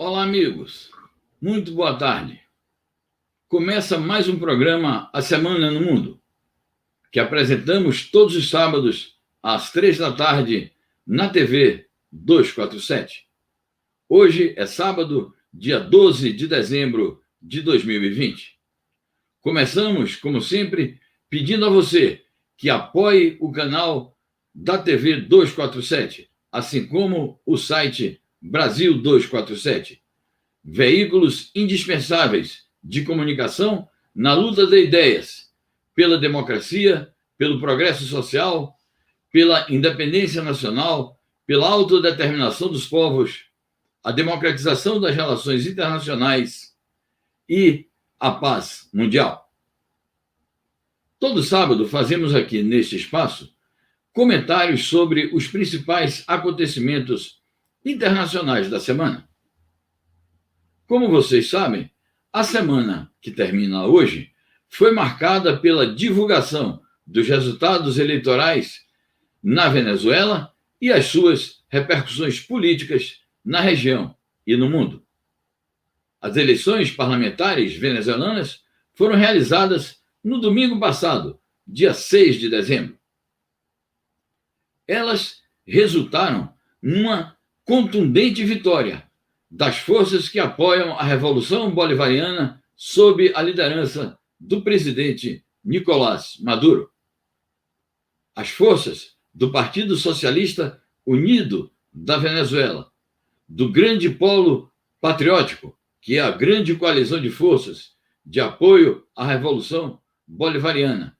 Olá, amigos. Muito boa tarde. Começa mais um programa A Semana no Mundo, que apresentamos todos os sábados às 3 da tarde na TV 247. Hoje é sábado, dia 12 de dezembro de 2020. Começamos, como sempre, pedindo a você que apoie o canal da TV 247, assim como o site Brasil 247. Veículos indispensáveis de comunicação na luta de ideias, pela democracia, pelo progresso social, pela independência nacional, pela autodeterminação dos povos, a democratização das relações internacionais e a paz mundial. Todo sábado fazemos aqui neste espaço comentários sobre os principais acontecimentos internacionais da semana. Como vocês sabem, a semana que termina hoje foi marcada pela divulgação dos resultados eleitorais na Venezuela e as suas repercussões políticas na região e no mundo. As eleições parlamentares venezuelanas foram realizadas no domingo passado, dia 6 de dezembro. Elas resultaram numa contundente vitória das forças que apoiam a Revolução Bolivariana sob a liderança do presidente Nicolás Maduro. As forças do Partido Socialista Unido da Venezuela, do Grande Polo Patriótico, que é a grande coalizão de forças de apoio à Revolução Bolivariana,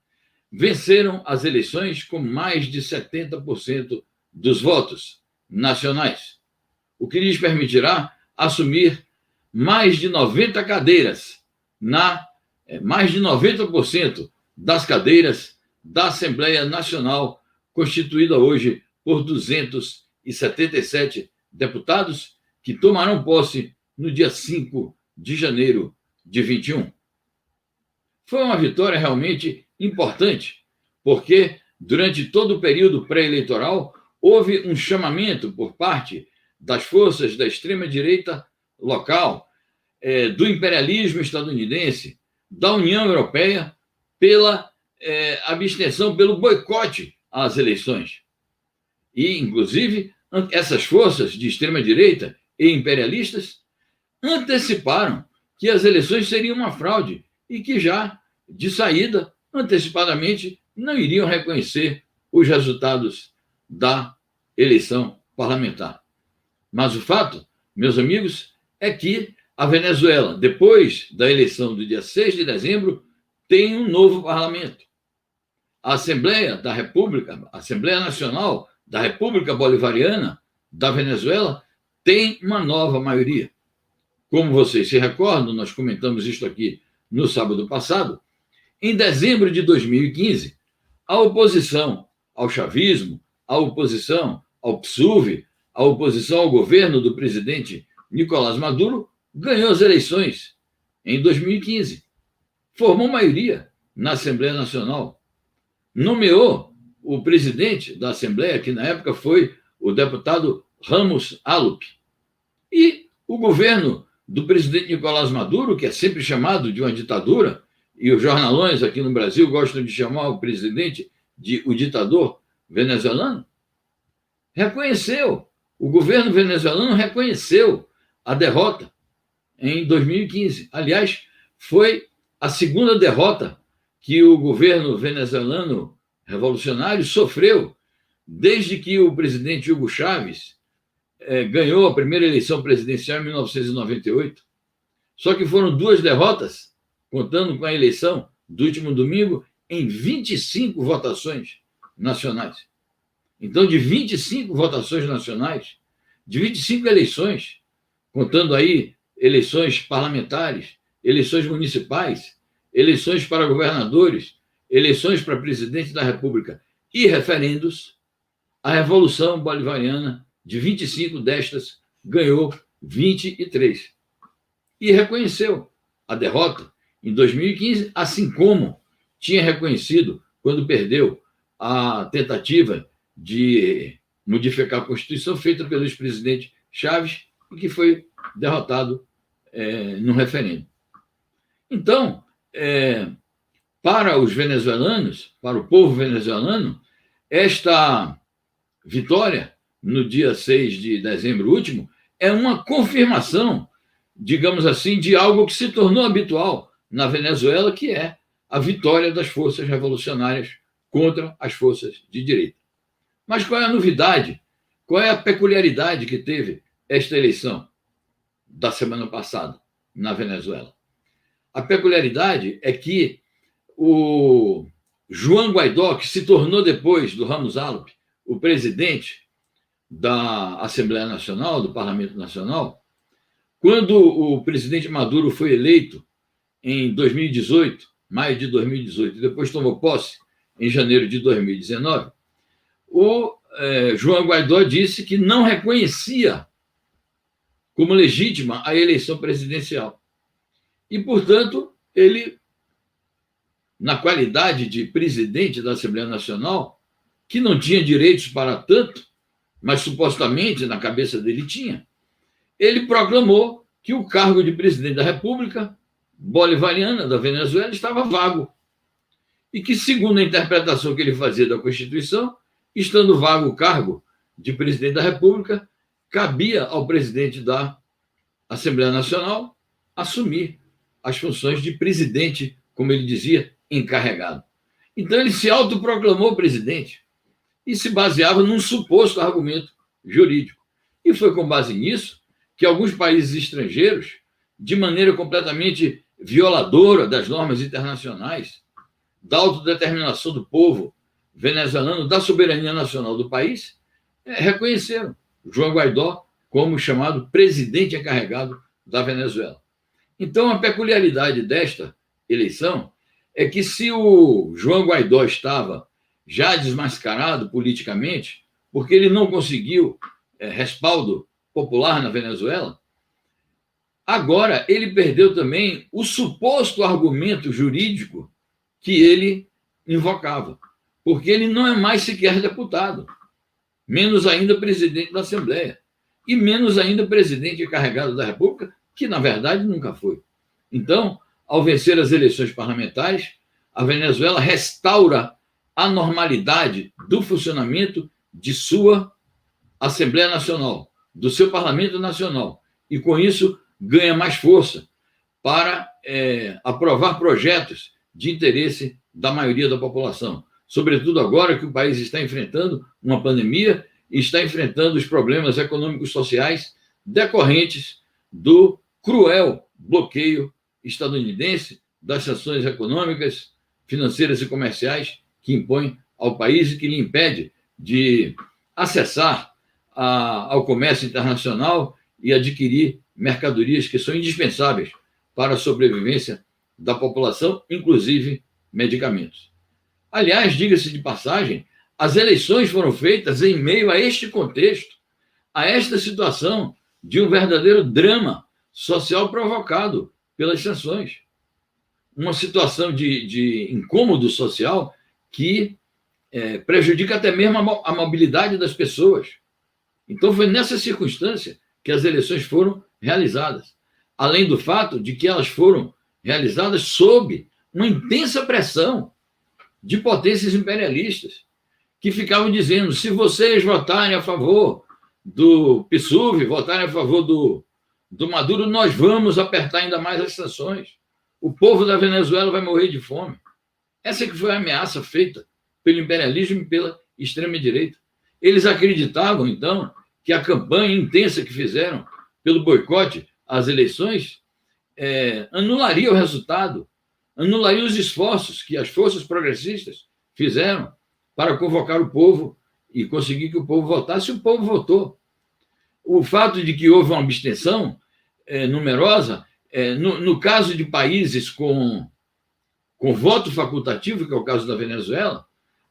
venceram as eleições com mais de 70% dos votos nacionais, o que lhes permitirá assumir mais de 90 cadeiras, mais de 90% das cadeiras da Assembleia Nacional, constituída hoje por 277 deputados, que tomarão posse no dia 5 de janeiro de 21. Foi uma vitória realmente importante, porque durante todo o período pré-eleitoral houve um chamamento por parte das forças da extrema-direita local, do imperialismo estadunidense, da União Europeia, pela abstenção, pelo boicote às eleições. E, inclusive, essas forças de extrema-direita e imperialistas anteciparam que as eleições seriam uma fraude e que já, de saída, antecipadamente, não iriam reconhecer os resultados da eleição parlamentar. Mas o fato, meus amigos, é que a Venezuela, depois da eleição do dia 6 de dezembro, tem um novo parlamento. A Assembleia da República, a Assembleia Nacional da República Bolivariana da Venezuela, tem uma nova maioria. Como vocês se recordam, nós comentamos isso aqui no sábado passado, em dezembro de 2015, a oposição ao chavismo, a oposição ao PSUV, a oposição ao governo do presidente Nicolás Maduro ganhou as eleições em 2015. Formou maioria na Assembleia Nacional. Nomeou o presidente da Assembleia, que na época foi o deputado Ramos Alup. E o governo do presidente Nicolás Maduro, que é sempre chamado de uma ditadura, e os jornalões aqui no Brasil gostam de chamar o presidente de o ditador venezuelano, o governo venezuelano reconheceu a derrota em 2015. Aliás, foi a segunda derrota que o governo venezuelano revolucionário sofreu desde que o presidente Hugo Chávez ganhou a primeira eleição presidencial em 1998. Só que foram duas derrotas, contando com a eleição do último domingo, em 25 votações nacionais. Então, de 25 votações nacionais, de 25 eleições, contando aí eleições parlamentares, eleições municipais, eleições para governadores, eleições para presidente da República e referendos, a Revolução Bolivariana, de 25 destas, ganhou 23. E reconheceu a derrota em 2015, assim como tinha reconhecido quando perdeu a tentativa de modificar a Constituição feita pelo ex-presidente Chávez que foi derrotado no referendo. Então, para os venezuelanos, para o povo venezuelano, esta vitória, no dia 6 de dezembro último, é uma confirmação, digamos assim, de algo que se tornou habitual na Venezuela, que é a vitória das forças revolucionárias contra as forças de direita. Mas qual é a novidade? Qual é a peculiaridade que teve esta eleição da semana passada na Venezuela? A peculiaridade é que o Juan Guaidó, que se tornou depois do Ramos Alop o presidente da Assembleia Nacional, do Parlamento Nacional, quando o presidente Maduro foi eleito em 2018, maio de 2018, e depois tomou posse em janeiro de 2019, o Juan Guaidó disse que não reconhecia como legítima a eleição presidencial. E, portanto, ele, na qualidade de presidente da Assembleia Nacional, que não tinha direitos para tanto, mas supostamente na cabeça dele tinha, ele proclamou que o cargo de presidente da República Bolivariana da Venezuela estava vago. E que, segundo a interpretação que ele fazia da Constituição, estando vago o cargo de presidente da República, cabia ao presidente da Assembleia Nacional assumir as funções de presidente, como ele dizia, encarregado. Então, ele se autoproclamou presidente e se baseava num suposto argumento jurídico. E foi com base nisso que alguns países estrangeiros, de maneira completamente violadora das normas internacionais, da autodeterminação do povo venezuelano, da soberania nacional do país, reconheceram João Guaidó como chamado presidente encarregado da Venezuela. Então, a peculiaridade desta eleição é que, se o João Guaidó estava já desmascarado politicamente, porque ele não conseguiu respaldo popular na Venezuela, agora ele perdeu também o suposto argumento jurídico que ele invocava, porque ele não é mais sequer deputado, menos ainda presidente da Assembleia, e menos ainda presidente encarregado da República, que, na verdade, nunca foi. Então, ao vencer as eleições parlamentares, a Venezuela restaura a normalidade do funcionamento de sua Assembleia Nacional, do seu Parlamento Nacional, e, com isso, ganha mais força para aprovar projetos de interesse da maioria da população, sobretudo agora que o país está enfrentando uma pandemia e está enfrentando os problemas econômicos e sociais decorrentes do cruel bloqueio estadunidense, das sanções econômicas, financeiras e comerciais que impõe ao país e que lhe impede de acessar ao comércio internacional e adquirir mercadorias que são indispensáveis para a sobrevivência da população, inclusive medicamentos. Aliás, diga-se de passagem, as eleições foram feitas em meio a este contexto, a esta situação de um verdadeiro drama social provocado pelas sanções. Uma situação de incômodo social que prejudica até mesmo a mobilidade das pessoas. Então, foi nessa circunstância que as eleições foram realizadas, além do fato de que elas foram realizadas sob uma intensa pressão de potências imperialistas, que ficavam dizendo: se vocês votarem a favor do PSUV, votarem a favor do Maduro, nós vamos apertar ainda mais as sanções. O povo da Venezuela vai morrer de fome. Essa que foi a ameaça feita pelo imperialismo e pela extrema-direita. Eles acreditavam, então, que a campanha intensa que fizeram pelo boicote às eleições anularia o resultado, anularia os esforços que as forças progressistas fizeram para convocar o povo e conseguir que o povo votasse. O povo votou. O fato de que houve uma abstenção numerosa, no caso de países com voto facultativo, que é o caso da Venezuela,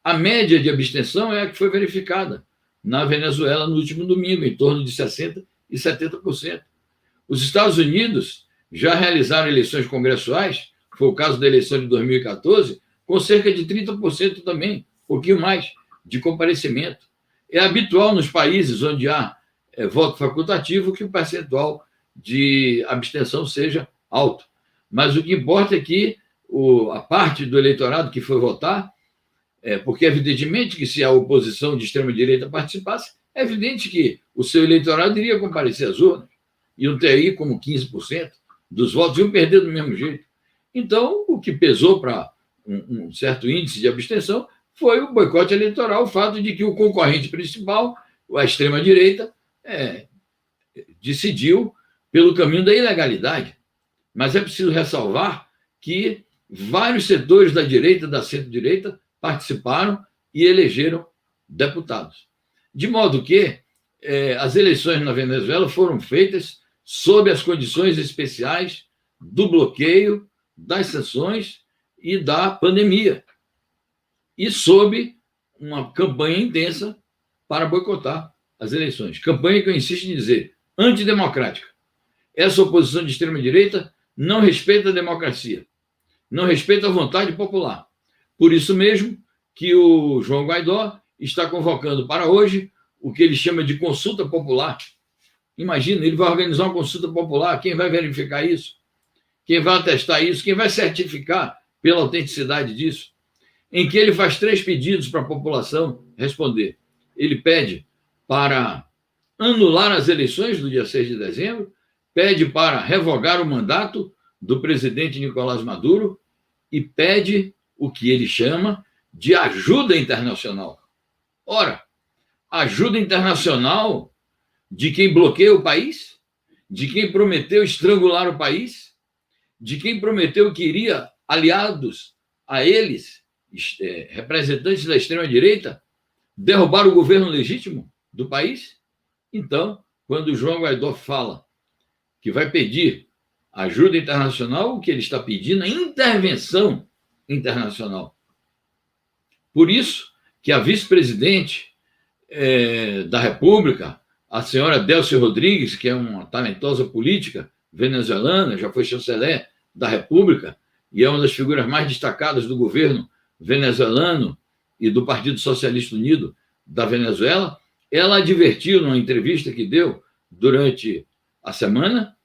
a média de abstenção é a que foi verificada na Venezuela no último domingo, em torno de 60% e 70%. Os Estados Unidos já realizaram eleições congressuais, foi o caso da eleição de 2014, com cerca de 30% também, um pouquinho mais, de comparecimento. É habitual nos países onde há voto facultativo, que o percentual de abstenção seja alto. Mas o que importa é que a parte do eleitorado que foi votar, porque evidentemente que se a oposição de extrema-direita participasse, é evidente que o seu eleitorado iria comparecer às urnas, iam ter aí como 15% dos votos, iam perder do mesmo jeito. Então, o que pesou para um certo índice de abstenção foi o boicote eleitoral, o fato de que o concorrente principal, a extrema-direita, decidiu pelo caminho da ilegalidade. Mas é preciso ressalvar que vários setores da direita, da centro-direita, participaram e elegeram deputados. De modo que as eleições na Venezuela foram feitas sob as condições especiais do bloqueio, das sanções e da pandemia, e sob uma campanha intensa para boicotar as eleições. Campanha que eu insisto em dizer, antidemocrática. Essa oposição de extrema-direita não respeita a democracia, não respeita a vontade popular. Por isso mesmo que o João Guaidó está convocando para hoje o que ele chama de consulta popular. Imagina, ele vai organizar uma consulta popular, quem vai verificar isso? Quem vai atestar isso? Quem vai certificar pela autenticidade disso? Em que ele faz 3 pedidos para a população responder. Ele pede para anular as eleições do dia 6 de dezembro, pede para revogar o mandato do presidente Nicolás Maduro e pede o que ele chama de ajuda internacional. Ora, ajuda internacional de quem bloqueia o país, de quem prometeu estrangular o país, de quem prometeu que iria aliados a eles, representantes da extrema-direita, derrubar o governo legítimo do país? Então, quando o João Guaidó fala que vai pedir ajuda internacional, o que ele está pedindo é intervenção internacional. Por isso que a vice-presidente da República, a senhora Delcy Rodrigues, que é uma talentosa política venezuelana, já foi chanceler da República e é uma das figuras mais destacadas do governo venezuelano e do Partido Socialista Unido da Venezuela, ela advertiu numa entrevista que deu durante a semana,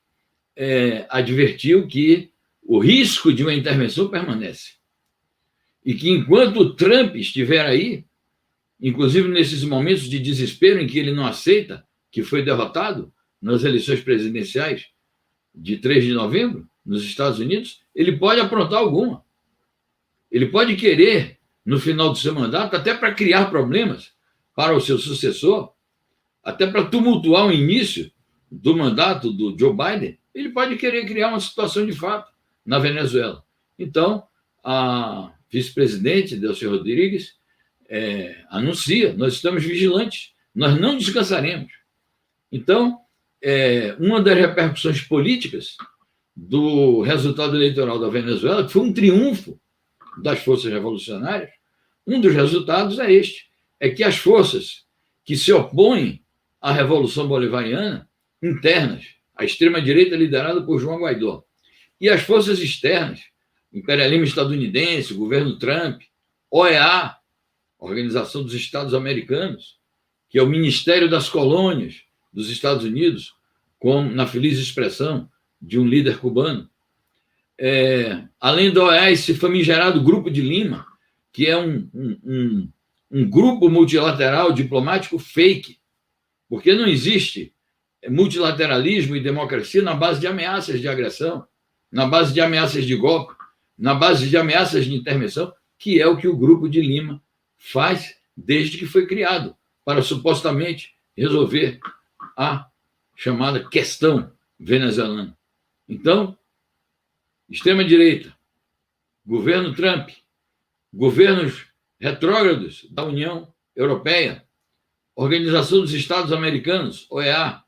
advertiu que o risco de uma intervenção permanece. E que enquanto o Trump estiver aí, inclusive nesses momentos de desespero em que ele não aceita que foi derrotado nas eleições presidenciais de 3 de novembro, nos Estados Unidos, ele pode aprontar alguma. Ele pode querer, no final do seu mandato, até para criar problemas para o seu sucessor, até para tumultuar o início do mandato do Joe Biden, ele pode querer criar uma situação de fato na Venezuela. Então, a vice-presidente, Delcy Rodrigues, anuncia, nós estamos vigilantes, nós não descansaremos. Então, uma das repercussões políticas do resultado eleitoral da Venezuela, que foi um triunfo das forças revolucionárias, um dos resultados é este, é que as forças que se opõem à Revolução Bolivariana, internas, a extrema-direita liderada por João Guaidó, e as forças externas, imperialismo estadunidense, governo Trump, OEA, Organização dos Estados Americanos, que é o Ministério das Colônias dos Estados Unidos, como na feliz expressão de um líder cubano. Além da OEA, esse famigerado Grupo de Lima, que é um grupo multilateral diplomático fake, porque não existe multilateralismo e democracia na base de ameaças de agressão, na base de ameaças de golpe, na base de ameaças de intervenção, que é o que o Grupo de Lima faz desde que foi criado, para supostamente resolver a chamada questão venezuelana. Então, extrema-direita, governo Trump, governos retrógrados da União Europeia, Organização dos Estados Americanos, OEA,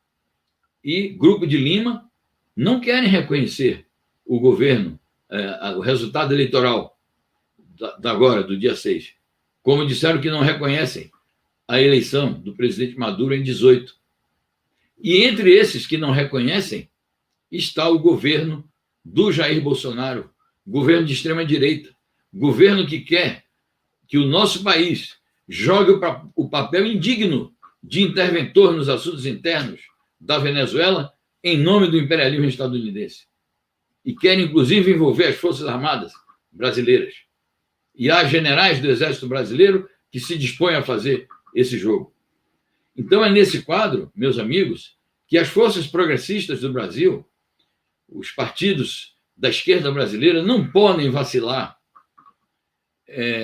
e Grupo de Lima, não querem reconhecer o governo, o resultado eleitoral agora, do dia 6. Como disseram que não reconhecem a eleição do presidente Maduro em 18. E entre esses que não reconhecem está o governo do Jair Bolsonaro, governo de extrema-direita, governo que quer que o nosso país jogue o papel indigno de interventor nos assuntos internos da Venezuela em nome do imperialismo estadunidense. E quer, inclusive, envolver as Forças Armadas brasileiras. E há generais do Exército Brasileiro que se dispõem a fazer esse jogo. Então, é nesse quadro, meus amigos, que as forças progressistas do Brasil, os partidos da esquerda brasileira, não podem vacilar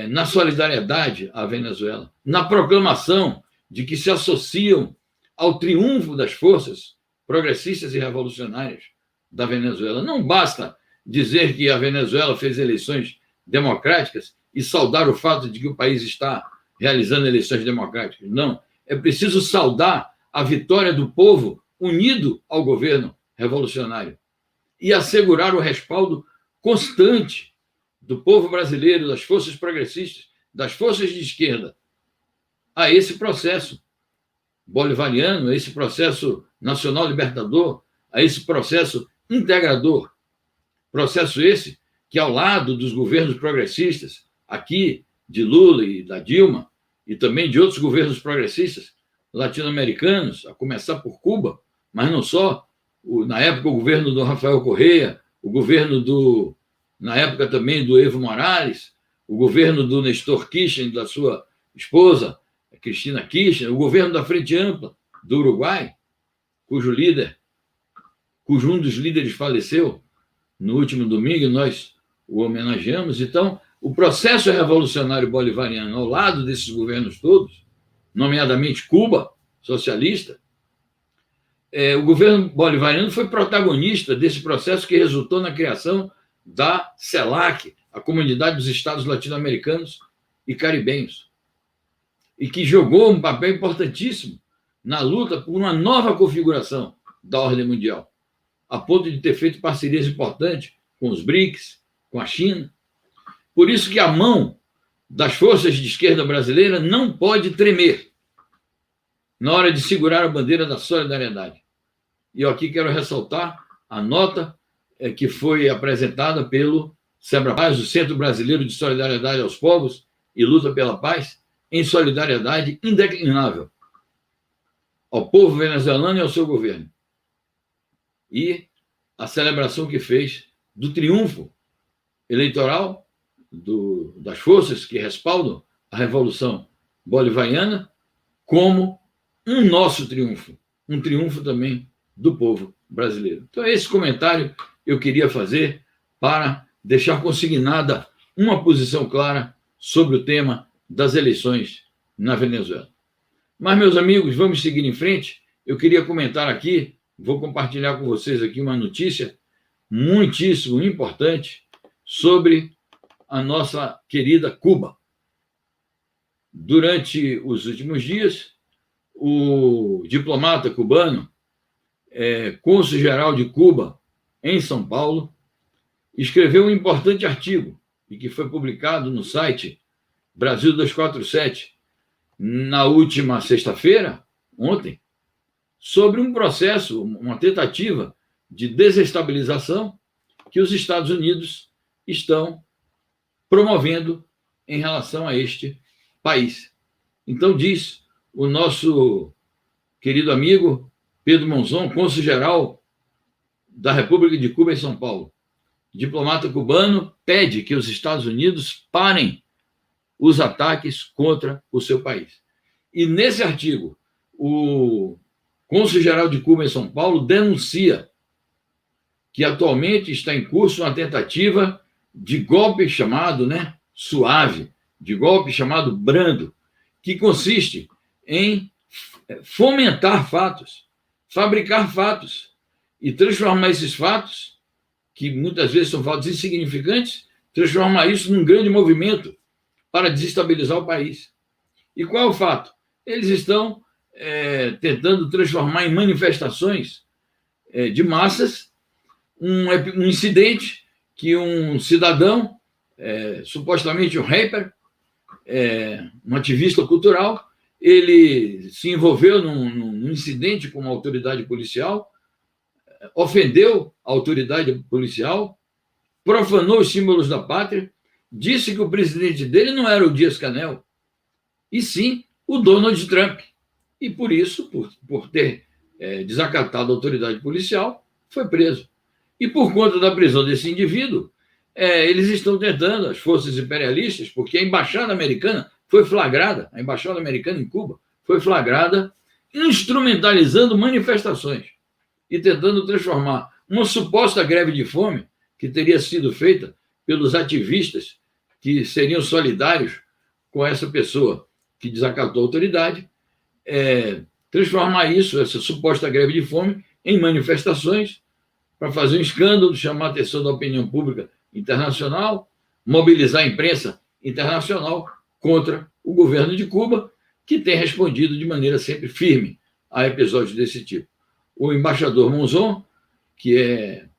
na solidariedade à Venezuela, na proclamação de que se associam ao triunfo das forças progressistas e revolucionárias da Venezuela. Não basta dizer que a Venezuela fez eleições democráticas e saudar o fato de que o país está realizando eleições democráticas. Não. É preciso saudar a vitória do povo unido ao governo revolucionário e assegurar o respaldo constante do povo brasileiro, das forças progressistas, das forças de esquerda, a esse processo bolivariano, a esse processo nacional libertador, a esse processo integrador. Processo esse que, ao lado dos governos progressistas, aqui de Lula e da Dilma, e também de outros governos progressistas latino-americanos, a começar por Cuba, mas não só, na época o governo do Rafael Correa, o governo na época também do Evo Morales, o governo do Nestor Kirchner, da sua esposa, Cristina Kirchner, o governo da Frente Ampla do Uruguai, cujo um dos líderes faleceu no último domingo, e nós o homenageamos. Então, o processo revolucionário bolivariano, ao lado desses governos todos, nomeadamente Cuba, socialista, o governo bolivariano foi protagonista desse processo que resultou na criação da CELAC, a Comunidade dos Estados Latino-Americanos e Caribenhos, e que jogou um papel importantíssimo na luta por uma nova configuração da ordem mundial, a ponto de ter feito parcerias importantes com os BRICS, com a China. Por isso que a mão das forças de esquerda brasileira não pode tremer na hora de segurar a bandeira da solidariedade. E eu aqui quero ressaltar a nota que foi apresentada pelo SEBRAPAZ, o Centro Brasileiro de Solidariedade aos Povos e Luta pela Paz, em solidariedade indeclinável ao povo venezuelano e ao seu governo. E a celebração que fez do triunfo eleitoral das forças que respaldam a Revolução Bolivariana como um nosso triunfo, um triunfo também do povo brasileiro. Então, esse comentário eu queria fazer para deixar consignada uma posição clara sobre o tema das eleições na Venezuela. Mas, meus amigos, vamos seguir em frente. Eu queria comentar aqui, vou compartilhar com vocês aqui uma notícia muitíssimo importante sobre a nossa querida Cuba. Durante os últimos dias, o diplomata cubano, cônsul-geral de Cuba em São Paulo, escreveu um importante artigo e que foi publicado no site Brasil 247 na última sexta-feira, ontem, sobre um processo, uma tentativa de desestabilização que os Estados Unidos estão promovendo em relação a este país. Então, diz o nosso querido amigo Pedro Monzon, cônsul-geral da República de Cuba em São Paulo, diplomata cubano, pede que os Estados Unidos parem os ataques contra o seu país. E nesse artigo, o cônsul-geral de Cuba em São Paulo denuncia que atualmente está em curso uma tentativa de golpe chamado, suave, de golpe chamado brando, que consiste em fomentar fatos, fabricar fatos e transformar esses fatos, que muitas vezes são fatos insignificantes, transformar isso num grande movimento para desestabilizar o país. E qual é o fato? Eles estão tentando transformar em manifestações de massas um incidente que um cidadão, supostamente um rapper, um ativista cultural, ele se envolveu num incidente com uma autoridade policial, ofendeu a autoridade policial, profanou os símbolos da pátria, disse que o presidente dele não era o Dias-Canel, e sim o Donald Trump. e por isso, por ter desacatado a autoridade policial, foi preso. E por conta da prisão desse indivíduo, eles estão tentando, as forças imperialistas, porque a embaixada americana foi flagrada, a embaixada americana em Cuba foi flagrada instrumentalizando manifestações e tentando transformar uma suposta greve de fome que teria sido feita pelos ativistas que seriam solidários com essa pessoa que desacatou a autoridade, transformar isso, essa suposta greve de fome, em manifestações para fazer um escândalo, chamar a atenção da opinião pública internacional, mobilizar a imprensa internacional contra o governo de Cuba, que tem respondido de maneira sempre firme a episódios desse tipo. O embaixador Monzon, que é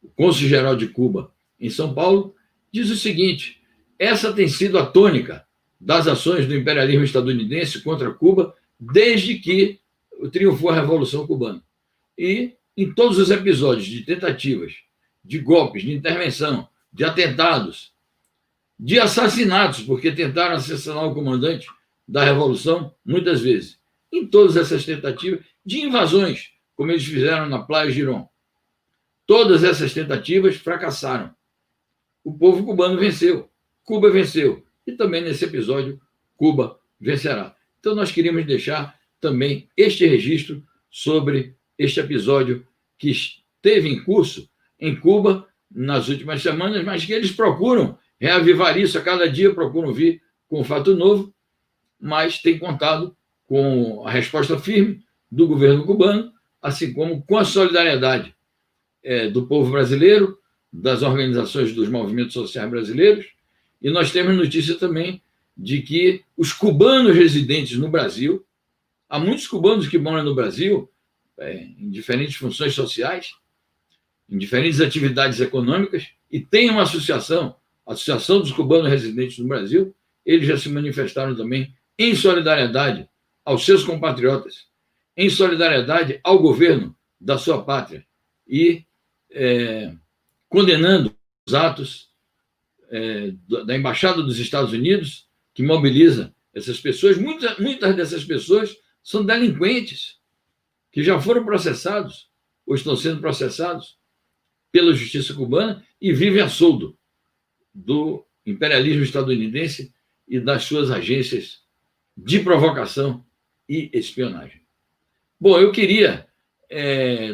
o cônsul-geral de Cuba em São Paulo, diz o seguinte: essa tem sido a tônica das ações do imperialismo estadunidense contra Cuba desde que triunfou a Revolução Cubana. E em todos os episódios de tentativas, de golpes, de intervenção, de atentados, de assassinatos, porque tentaram assassinar o comandante da Revolução muitas vezes, em todas essas tentativas, de invasões, como eles fizeram na Playa Girón. Todas essas tentativas fracassaram. O povo cubano venceu, Cuba venceu, e também nesse episódio Cuba vencerá. Então nós queríamos deixar também este registro sobre este episódio que esteve em curso em Cuba nas últimas semanas, mas que eles procuram reavivar isso, a cada dia procuram vir com um fato novo, mas tem contado com a resposta firme do governo cubano, assim como com a solidariedade do povo brasileiro, das organizações dos movimentos sociais brasileiros, e nós temos notícia também de que os cubanos residentes no Brasil, há muitos cubanos que moram no Brasil, em diferentes funções sociais, em diferentes atividades econômicas, e tem uma associação, a Associação dos Cubanos Residentes no Brasil, eles já se manifestaram também em solidariedade aos seus compatriotas, em solidariedade ao governo da sua pátria, e condenando os atos da Embaixada dos Estados Unidos, que mobiliza essas pessoas. Muitas dessas pessoas são delinquentes, que já foram processados, ou estão sendo processados pela justiça cubana e vivem a soldo do imperialismo estadunidense e das suas agências de provocação e espionagem. Bom, eu queria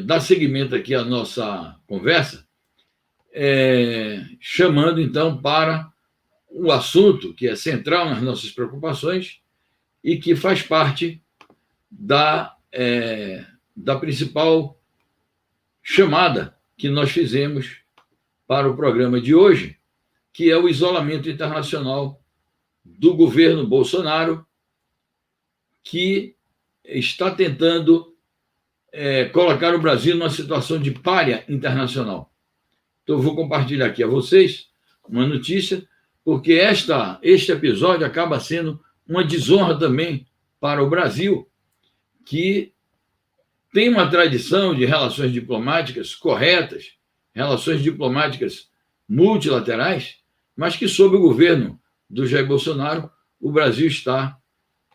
dar seguimento aqui à nossa conversa, chamando então para o assunto que é central nas nossas preocupações e que faz parte da principal chamada que nós fizemos para o programa de hoje, que é o isolamento internacional do governo Bolsonaro, que está tentando colocar o Brasil numa situação de pária internacional. Então, eu vou compartilhar aqui a vocês uma notícia, porque este episódio acaba sendo uma desonra também para o Brasil, que tem uma tradição de relações diplomáticas corretas, relações diplomáticas multilaterais, mas que, sob o governo do Jair Bolsonaro, o Brasil está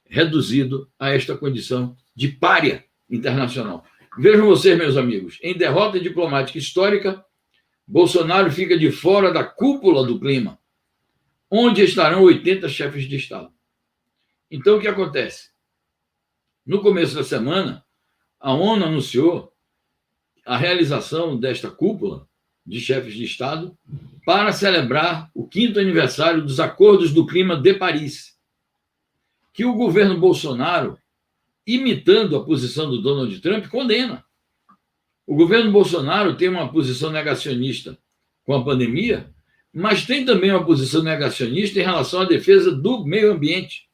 reduzido a esta condição de pária internacional. Vejam vocês, meus amigos, em derrota diplomática histórica, Bolsonaro fica de fora da cúpula do clima, onde estarão 80 chefes de Estado. Então, o que acontece? No começo da semana, a ONU anunciou a realização desta cúpula de chefes de Estado para celebrar o 5º aniversário dos Acordos do Clima de Paris, que o governo Bolsonaro, imitando a posição do Donald Trump, condena. O governo Bolsonaro tem uma posição negacionista com a pandemia, mas tem também uma posição negacionista em relação à defesa do meio ambiente,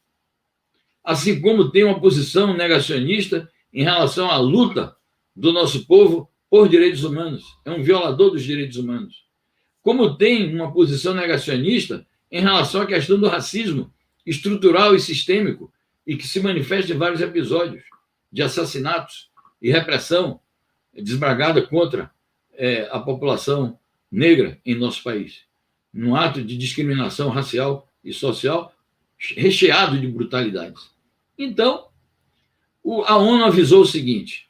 assim como tem uma posição negacionista em relação à luta do nosso povo por direitos humanos. É um violador dos direitos humanos. Como tem uma posição negacionista em relação à questão do racismo estrutural e sistêmico, e que se manifesta em vários episódios de assassinatos e repressão desbragada contra a população negra em nosso país, num ato de discriminação racial e social recheado de brutalidades. Então, A ONU avisou o seguinte: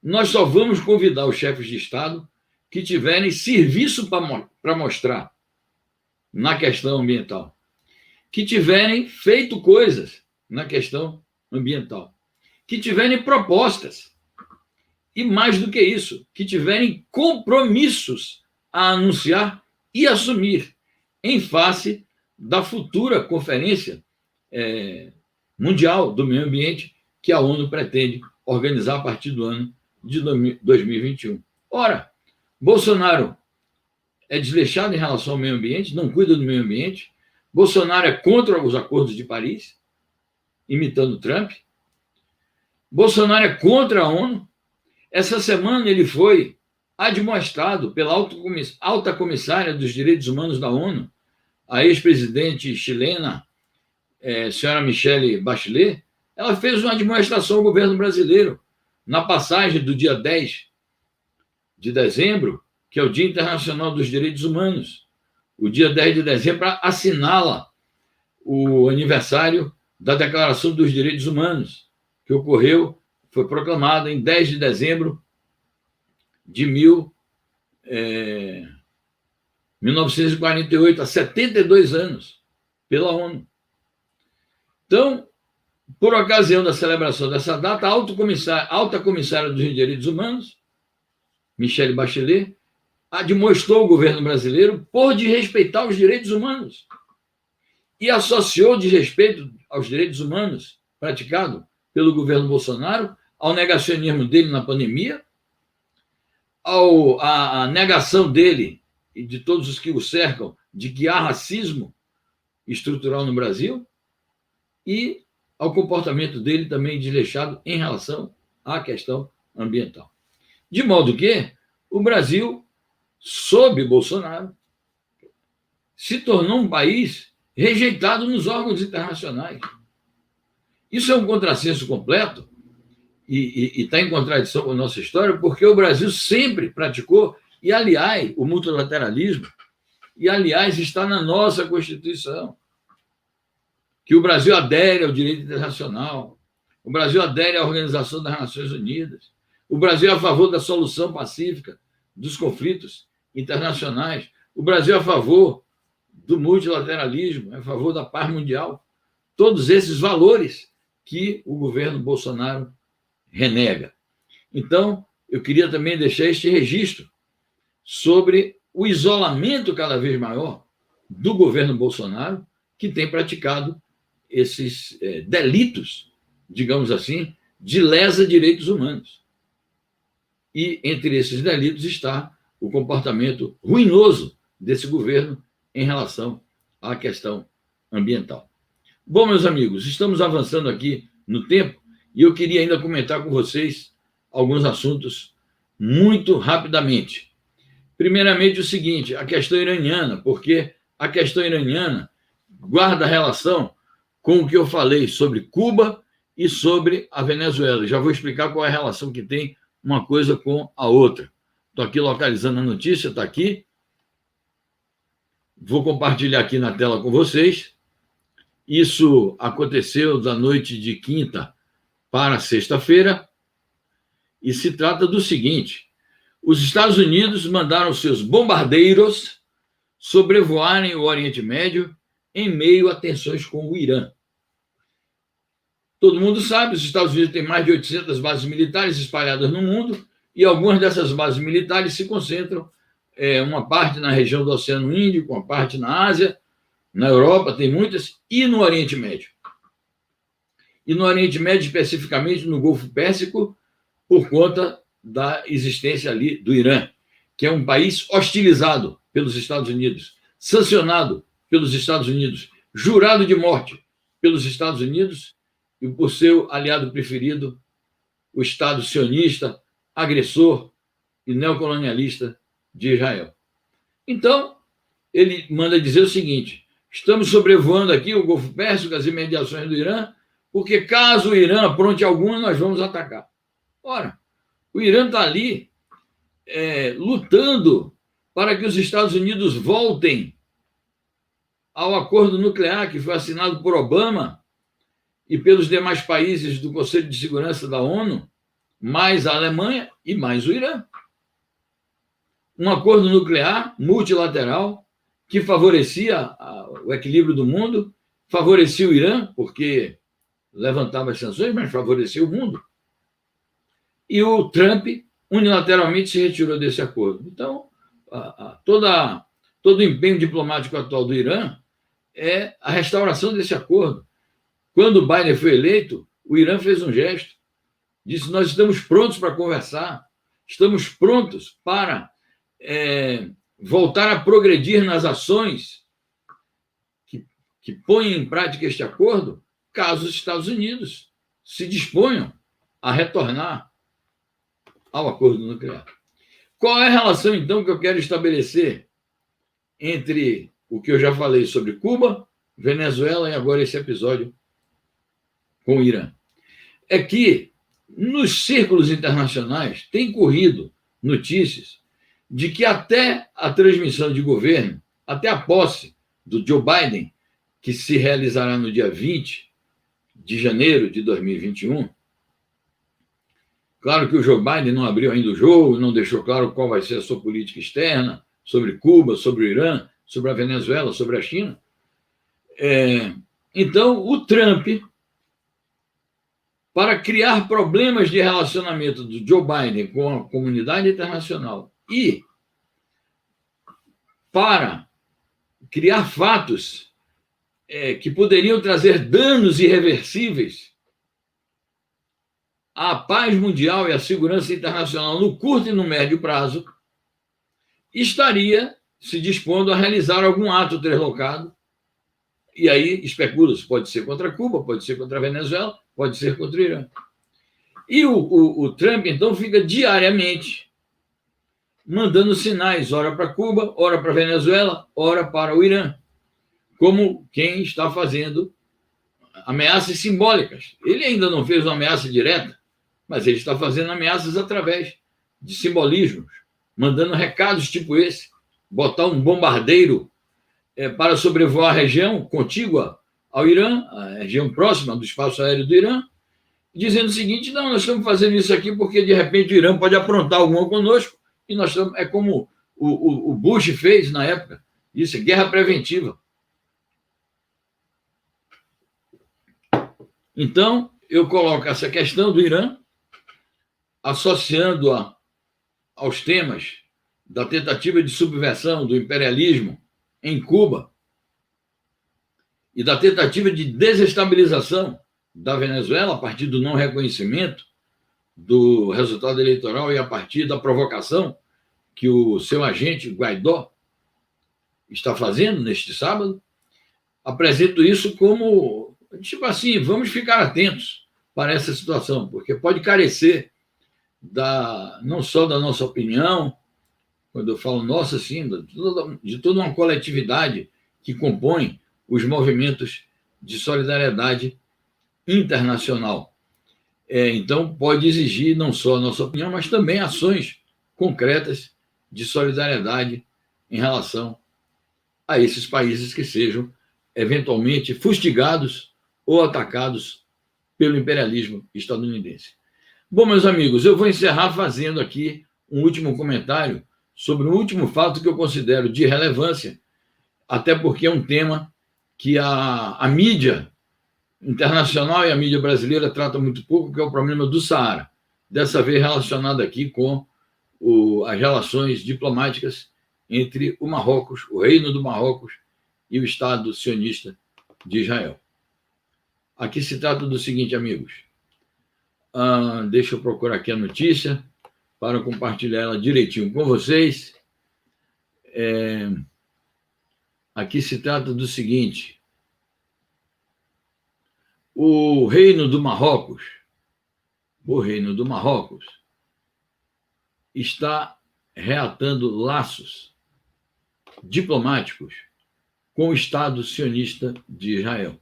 nós só vamos convidar os chefes de Estado que tiverem serviço para mostrar na questão ambiental, que tiverem feito coisas na questão ambiental, que tiverem propostas, e mais do que isso, que tiverem compromissos a anunciar e assumir em face da futura conferência mundial do meio ambiente que a ONU pretende organizar a partir do ano de 2021. Ora, Bolsonaro é desleixado em relação ao meio ambiente, não cuida do meio ambiente. Bolsonaro é contra os acordos de Paris, imitando Trump. Bolsonaro é contra a ONU. Essa semana ele foi admoestado pela alta comissária dos direitos humanos da ONU, a ex-presidente chilena, senhora Michelle Bachelet. Ela fez uma admoestação ao governo brasileiro na passagem do dia 10 de dezembro, que é o Dia Internacional dos Direitos Humanos. O dia 10 de dezembro assinala o aniversário da Declaração dos Direitos Humanos, que foi proclamada em 10 de dezembro de 1948, há 72 anos, pela ONU. Então, por ocasião da celebração dessa data, a alta comissária dos Direitos Humanos, Michelle Bachelet, admoestou o governo brasileiro por desrespeitar os direitos humanos e associou o desrespeito aos direitos humanos praticado pelo governo Bolsonaro ao negacionismo dele na pandemia, à negação dele e de todos os que o cercam de que há racismo estrutural no Brasil e ao comportamento dele também desleixado em relação à questão ambiental. De modo que o Brasil, sob Bolsonaro, se tornou um país rejeitado nos órgãos internacionais. Isso é um contrassenso completo e está em contradição com a nossa história, porque o Brasil sempre praticou, e aliás, o multilateralismo, e aliás, está na nossa Constituição, que o Brasil adere ao direito internacional, o Brasil adere à Organização das Nações Unidas, o Brasil é a favor da solução pacífica dos conflitos internacionais, o Brasil é a favor do multilateralismo, é a favor da paz mundial. Todos esses valores que o governo Bolsonaro renega. Então, eu queria também deixar este registro sobre o isolamento cada vez maior do governo Bolsonaro, que tem praticado esses delitos, digamos assim, de lesa direitos humanos. E entre esses delitos está o comportamento ruinoso desse governo em relação à questão ambiental. Bom, meus amigos, estamos avançando aqui no tempo e eu queria ainda comentar com vocês alguns assuntos muito rapidamente. Primeiramente, o seguinte, a questão iraniana, porque a questão iraniana guarda relação com o que eu falei sobre Cuba e sobre a Venezuela. Já vou explicar qual é a relação que tem uma coisa com a outra. Estou aqui localizando a notícia, está aqui. Vou compartilhar aqui na tela com vocês. Isso aconteceu da noite de quinta para sexta-feira e se trata do seguinte: os Estados Unidos mandaram seus bombardeiros sobrevoarem o Oriente Médio em meio a tensões com o Irã. Todo mundo sabe, os Estados Unidos têm mais de 800 bases militares espalhadas no mundo e algumas dessas bases militares se concentram, uma parte na região do Oceano Índico, uma parte na Ásia, na Europa tem muitas, e no Oriente Médio. E no Oriente Médio, especificamente no Golfo Pérsico, por conta da existência ali do Irã, que é um país hostilizado pelos Estados Unidos, sancionado pelos Estados Unidos, jurado de morte pelos Estados Unidos e por seu aliado preferido, o Estado sionista, agressor e neocolonialista de Israel. Então, ele manda dizer o seguinte: estamos sobrevoando aqui o Golfo Pérsico, as imediações do Irã, porque caso o Irã apronte alguma, nós vamos atacar. Ora, o Irã está ali lutando para que os Estados Unidos voltem ao acordo nuclear que foi assinado por Obama e pelos demais países do Conselho de Segurança da ONU, mais a Alemanha e mais o Irã. Um acordo nuclear multilateral que favorecia o equilíbrio do mundo, favorecia o Irã, porque levantava as sanções, mas favorecia o mundo. E o Trump unilateralmente se retirou desse acordo. Então, todo o empenho diplomático atual do Irã é a restauração desse acordo. Quando o Biden foi eleito, o Irã fez um gesto, disse: nós estamos prontos para conversar, estamos prontos para voltar a progredir nas ações que põem em prática este acordo, caso os Estados Unidos se disponham a retornar ao acordo nuclear. Qual é a relação, então, que eu quero estabelecer entre o que eu já falei sobre Cuba, Venezuela e agora esse episódio com o Irã? É que nos círculos internacionais tem corrido notícias de que até a transmissão de governo, até a posse do Joe Biden, que se realizará no dia 20 de janeiro de 2021, claro que o Joe Biden não abriu ainda o jogo, não deixou claro qual vai ser a sua política externa sobre Cuba, sobre o Irã, sobre a Venezuela, sobre a China. Então, o Trump, para criar problemas de relacionamento do Joe Biden com a comunidade internacional e para criar fatos que poderiam trazer danos irreversíveis à paz mundial e à segurança internacional no curto e no médio prazo, estaria se dispondo a realizar algum ato deslocado. E aí especula-se, pode ser contra Cuba, pode ser contra a Venezuela, pode ser contra o Irã. E o Trump, então, fica diariamente mandando sinais, ora para Cuba, ora para a Venezuela, ora para o Irã, como quem está fazendo ameaças simbólicas. Ele ainda não fez uma ameaça direta, mas ele está fazendo ameaças através de simbolismos, mandando recados tipo esse, botar um bombardeiro para sobrevoar a região contígua ao Irã, a região próxima do espaço aéreo do Irã, dizendo o seguinte: não, nós estamos fazendo isso aqui porque de repente o Irã pode aprontar alguma conosco, e nós estamos, é como o Bush fez na época, isso é guerra preventiva. Então, eu coloco essa questão do Irã, associando-a aos temas da tentativa de subversão do imperialismo em Cuba e da tentativa de desestabilização da Venezuela a partir do não reconhecimento do resultado eleitoral e a partir da provocação que o seu agente Guaidó está fazendo neste sábado. Apresento isso como, tipo assim, vamos ficar atentos para essa situação, porque pode carecer não só da nossa opinião, quando eu falo nossa, sim, de toda uma coletividade que compõe os movimentos de solidariedade internacional. Então, pode exigir não só a nossa opinião, mas também ações concretas de solidariedade em relação a esses países que sejam eventualmente fustigados ou atacados pelo imperialismo estadunidense. Bom, meus amigos, eu vou encerrar fazendo aqui um último comentário sobre um último fato que eu considero de relevância, até porque é um tema que a mídia internacional e a mídia brasileira tratam muito pouco, que é o problema do Saara, dessa vez relacionado aqui com as relações diplomáticas entre o Marrocos, o Reino do Marrocos e o Estado sionista de Israel. Aqui se trata do seguinte, amigos. Deixa eu procurar aqui a notícia para compartilhar ela direitinho com vocês. Aqui se trata do seguinte: o Reino do Marrocos está reatando laços diplomáticos com o Estado sionista de Israel.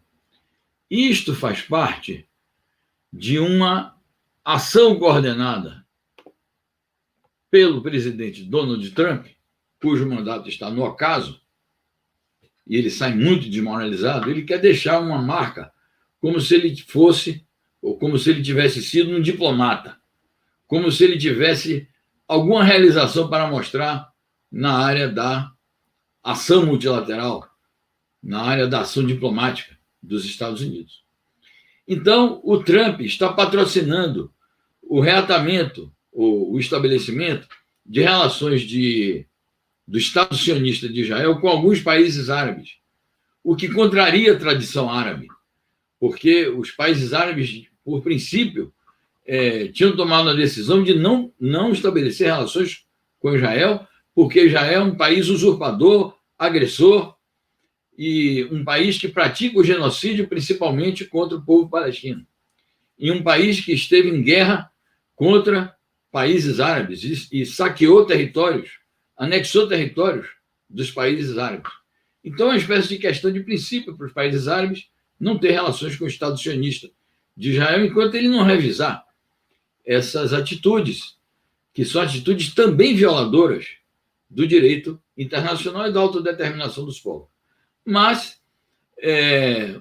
Isto faz parte de uma ação coordenada pelo presidente Donald Trump, cujo mandato está no ocaso, e ele sai muito desmoralizado. Ele quer deixar uma marca como se ele fosse, ou como se ele tivesse sido um diplomata, como se ele tivesse alguma realização para mostrar na área da ação multilateral, na área da ação diplomática dos Estados Unidos. Então, o Trump está patrocinando o reatamento, o estabelecimento de relações do Estado sionista de Israel com alguns países árabes, o que contraria a tradição árabe, porque os países árabes, por princípio, tinham tomado a decisão de não estabelecer relações com Israel, porque Israel é um país usurpador, agressor, e um país que pratica o genocídio principalmente contra o povo palestino. E um país que esteve em guerra contra países árabes e saqueou territórios, anexou territórios dos países árabes. Então, é uma espécie de questão de princípio para os países árabes não ter relações com o Estado sionista de Israel enquanto ele não revisar essas atitudes, que são atitudes também violadoras do direito internacional e da autodeterminação dos povos. Mas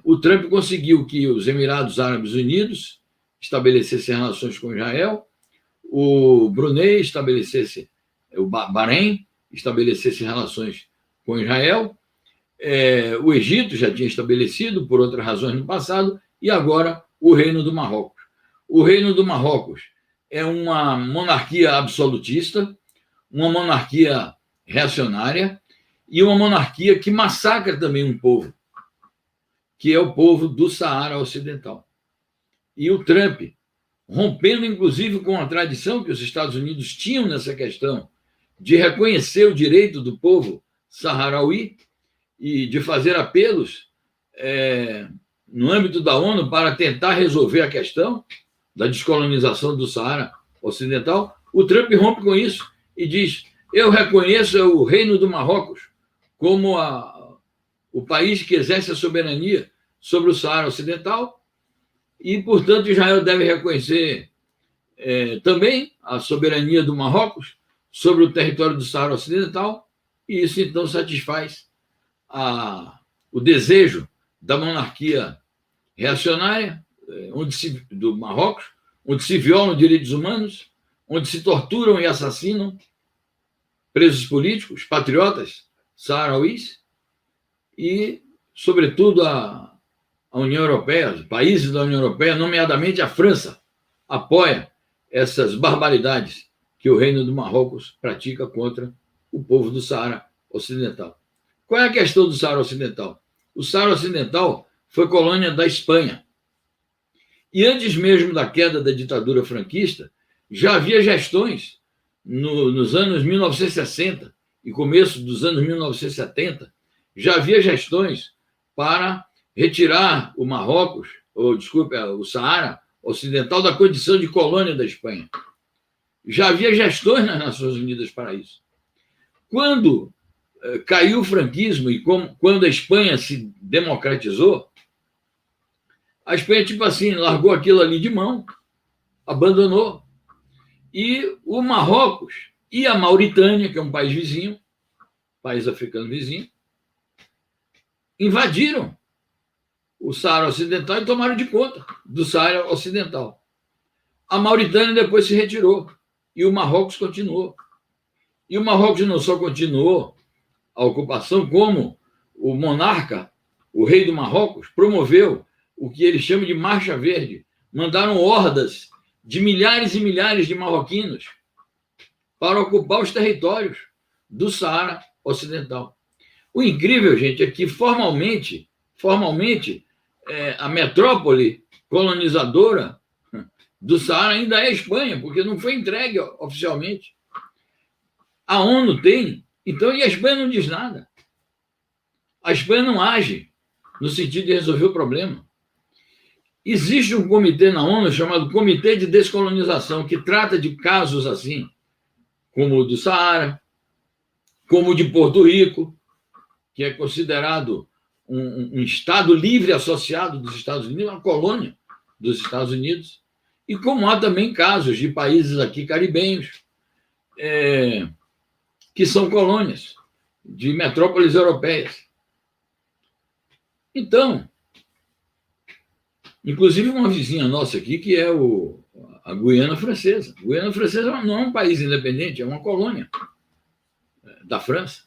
o Trump conseguiu que os Emirados Árabes Unidos estabelecessem relações com Israel, o Brunei estabelecesse, o Bahrein estabelecesse relações com Israel, o Egito já tinha estabelecido, por outras razões no passado, e agora o Reino do Marrocos. O Reino do Marrocos é uma monarquia absolutista, uma monarquia reacionária e uma monarquia que massacra também um povo, que é o povo do Saara Ocidental. E o Trump, rompendo inclusive com a tradição que os Estados Unidos tinham nessa questão de reconhecer o direito do povo saharaui e de fazer apelos no âmbito da ONU para tentar resolver a questão da descolonização do Saara Ocidental, o Trump rompe com isso e diz: eu reconheço o Reino do Marrocos como o país que exerce a soberania sobre o Saara Ocidental e, portanto, Israel deve reconhecer também a soberania do Marrocos sobre o território do Saara Ocidental, e isso, então, satisfaz o desejo da monarquia reacionária do Marrocos, onde se violam direitos humanos, onde se torturam e assassinam presos políticos, patriotas saharauis, e, sobretudo, a União Europeia, os países da União Europeia, nomeadamente a França, apoia essas barbaridades que o Reino do Marrocos pratica contra o povo do Saara Ocidental. Qual é a questão do Saara Ocidental? O Saara Ocidental foi colônia da Espanha. E antes mesmo da queda da ditadura franquista, já havia gestões nos anos 1960 e começo dos anos 1970, já havia gestões para retirar o Marrocos, o Saara Ocidental da condição de colônia da Espanha. Já havia gestões nas Nações Unidas para isso. Quando caiu o franquismo e quando a Espanha se democratizou, a Espanha, tipo assim, largou aquilo ali de mão, abandonou. E o Marrocos e a Mauritânia, que é um país vizinho, país africano vizinho, invadiram o Saara Ocidental e tomaram de conta do Saara Ocidental. A Mauritânia depois se retirou e o Marrocos continuou. E o Marrocos não só continuou a ocupação, como o monarca, o rei do Marrocos, promoveu o que ele chama de Marcha Verde. Mandaram hordas de milhares e milhares de marroquinos para ocupar os territórios do Saara Ocidental. O incrível, gente, é que formalmente, a metrópole colonizadora do Saara ainda é a Espanha, porque não foi entregue oficialmente. A ONU tem, então, e a Espanha não diz nada. A Espanha não age no sentido de resolver o problema. Existe um comitê na ONU chamado Comitê de Descolonização, que trata de casos assim, como o do Saara, como o de Porto Rico, que é considerado um Estado livre associado dos Estados Unidos, uma colônia dos Estados Unidos, e como há também casos de países aqui caribenhos, que são colônias de metrópoles europeias. Então, Inclusive uma vizinha nossa aqui, que é a Guiana Francesa. A Guiana Francesa não é um país independente, é uma colônia da França.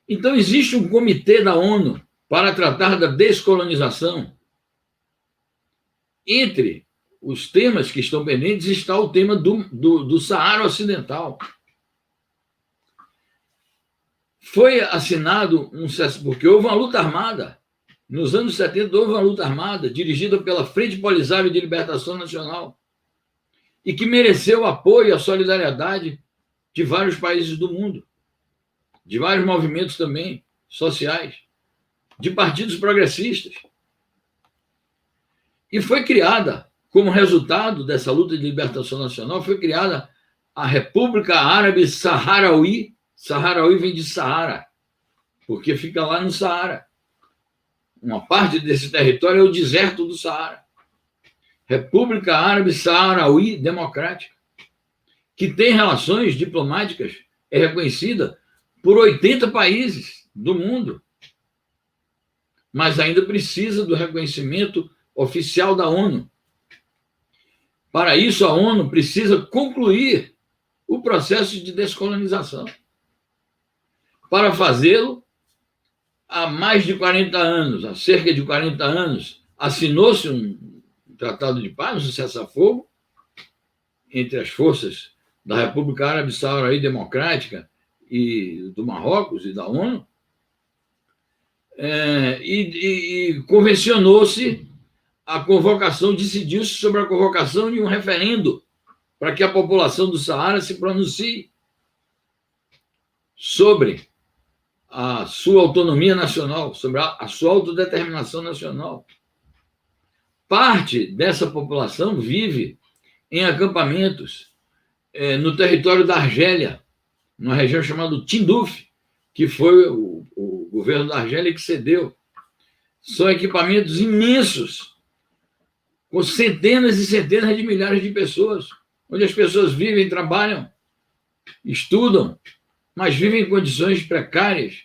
Então, existe um comitê da ONU para tratar da descolonização. Entre os temas que estão pendentes está o tema do Saara Ocidental. Foi assinado porque houve uma luta armada. Nos anos 70 houve uma luta armada dirigida pela Frente Polisário de Libertação Nacional e que mereceu o apoio e a solidariedade de vários países do mundo, de vários movimentos também sociais, de partidos progressistas. E foi criada, como resultado dessa luta de libertação nacional, foi criada a República Árabe Saharaui. Saharaui vem de Saara, porque fica lá no Saara. Uma parte desse território é o deserto do Saara. República Árabe Saharaui Democrática, que tem relações diplomáticas, é reconhecida por 80 países do mundo, mas ainda precisa do reconhecimento oficial da ONU. Para isso, a ONU precisa concluir o processo de descolonização. Para fazê-lo, há mais de 40 anos, há cerca de 40 anos, assinou-se um tratado de paz, um cessar-fogo, entre as forças da República Árabe Saharaui Democrática e do Marrocos e da ONU, e convencionou-se a convocação, decidiu-se sobre a convocação de um referendo para que a população do Saara se pronuncie sobre a sua autonomia nacional, sobre a sua autodeterminação nacional. Parte dessa população vive em acampamentos no território da Argélia, numa região chamada Tindouf, que foi o governo da Argélia que cedeu. São equipamentos imensos, com centenas e centenas de milhares de pessoas, onde as pessoas vivem, trabalham, estudam, mas vivem em condições precárias,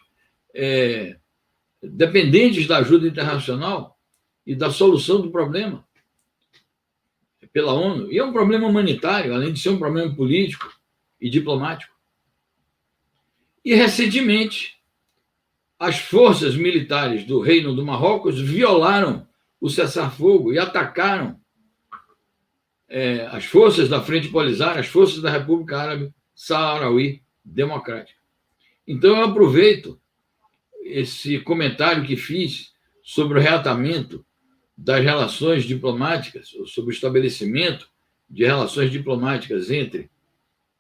dependentes da ajuda internacional e da solução do problema pela ONU. E é um problema humanitário, além de ser um problema político e diplomático. E, recentemente, as forças militares do Reino do Marrocos violaram o cessar-fogo e atacaram as forças da Frente Polisário, as forças da República Árabe Saharaui Democrática. Então, eu aproveito esse comentário que fiz sobre o reatamento das relações diplomáticas, sobre o estabelecimento de relações diplomáticas entre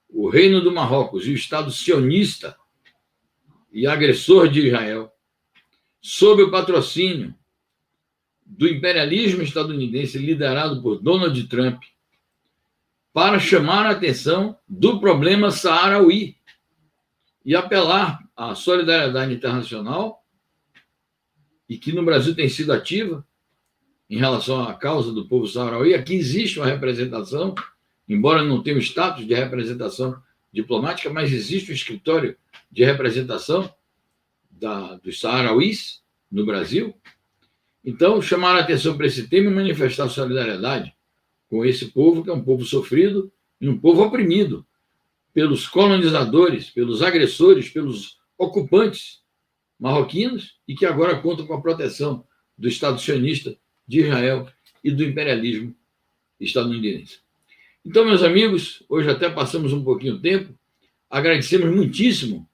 o Reino do Marrocos e o Estado sionista e agressor de Israel, sob o patrocínio do imperialismo estadunidense liderado por Donald Trump, para chamar a atenção do problema Saharaui e apelar à solidariedade internacional, e que no Brasil tem sido ativa em relação à causa do povo saharaui. Aqui existe uma representação, embora não tenha o status de representação diplomática, mas existe um escritório de representação dos saharauis no Brasil. Então, chamar a atenção para esse tema e manifestar solidariedade com esse povo, que é um povo sofrido e um povo oprimido pelos colonizadores, pelos agressores, pelos ocupantes marroquinos, e que agora contam com a proteção do Estado sionista de Israel e do imperialismo estadunidense. Então, meus amigos, hoje até passamos um pouquinho de tempo, agradecemos muitíssimo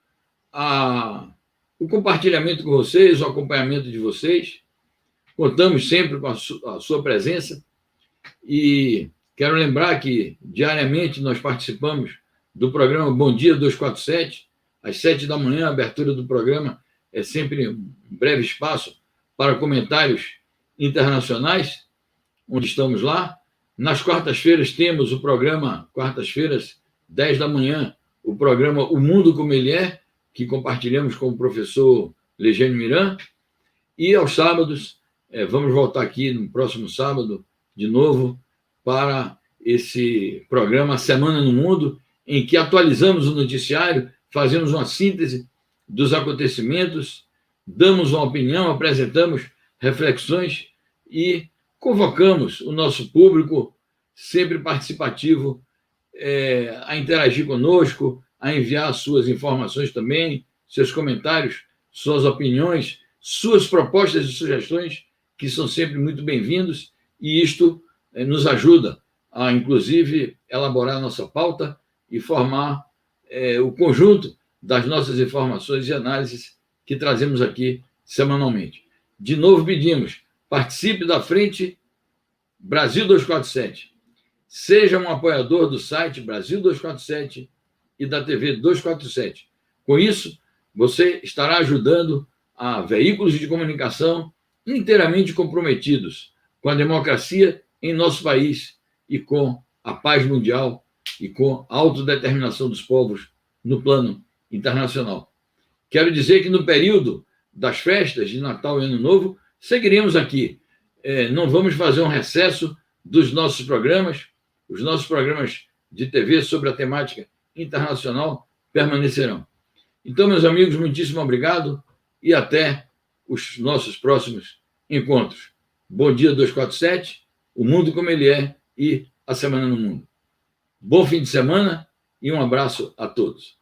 o compartilhamento com vocês, o acompanhamento de vocês, contamos sempre com a sua presença, e quero lembrar que diariamente nós participamos do programa Bom Dia 247, às 7 da manhã. A abertura do programa é sempre um breve espaço para comentários internacionais, onde estamos lá. Nas quartas-feiras temos o programa, quartas-feiras, 10 da manhã, o programa O Mundo Como Ele É, que compartilhamos com o professor Legênio Miran. E aos sábados, vamos voltar aqui no próximo sábado, de novo, para esse programa Semana no Mundo, em que atualizamos o noticiário, fazemos uma síntese dos acontecimentos, damos uma opinião, apresentamos reflexões e convocamos o nosso público, sempre participativo, a interagir conosco, a enviar suas informações também, seus comentários, suas opiniões, suas propostas e sugestões, que são sempre muito bem-vindos, e isto nos ajuda a, inclusive, elaborar a nossa pauta e formar o conjunto das nossas informações e análises que trazemos aqui semanalmente. De novo pedimos, participe da Frente Brasil 247. Seja um apoiador do site Brasil 247 e da TV 247. Com isso, você estará ajudando a veículos de comunicação inteiramente comprometidos com a democracia em nosso país e com a paz mundial e com a autodeterminação dos povos no plano internacional. Quero dizer que no período das festas de Natal e Ano Novo, seguiremos aqui. Não vamos fazer um recesso dos nossos programas. Os nossos programas de TV sobre a temática internacional permanecerão. Então, meus amigos, muitíssimo obrigado e até os nossos próximos encontros. Bom dia 247, o mundo como ele é e a semana no mundo. Bom fim de semana e um abraço a todos.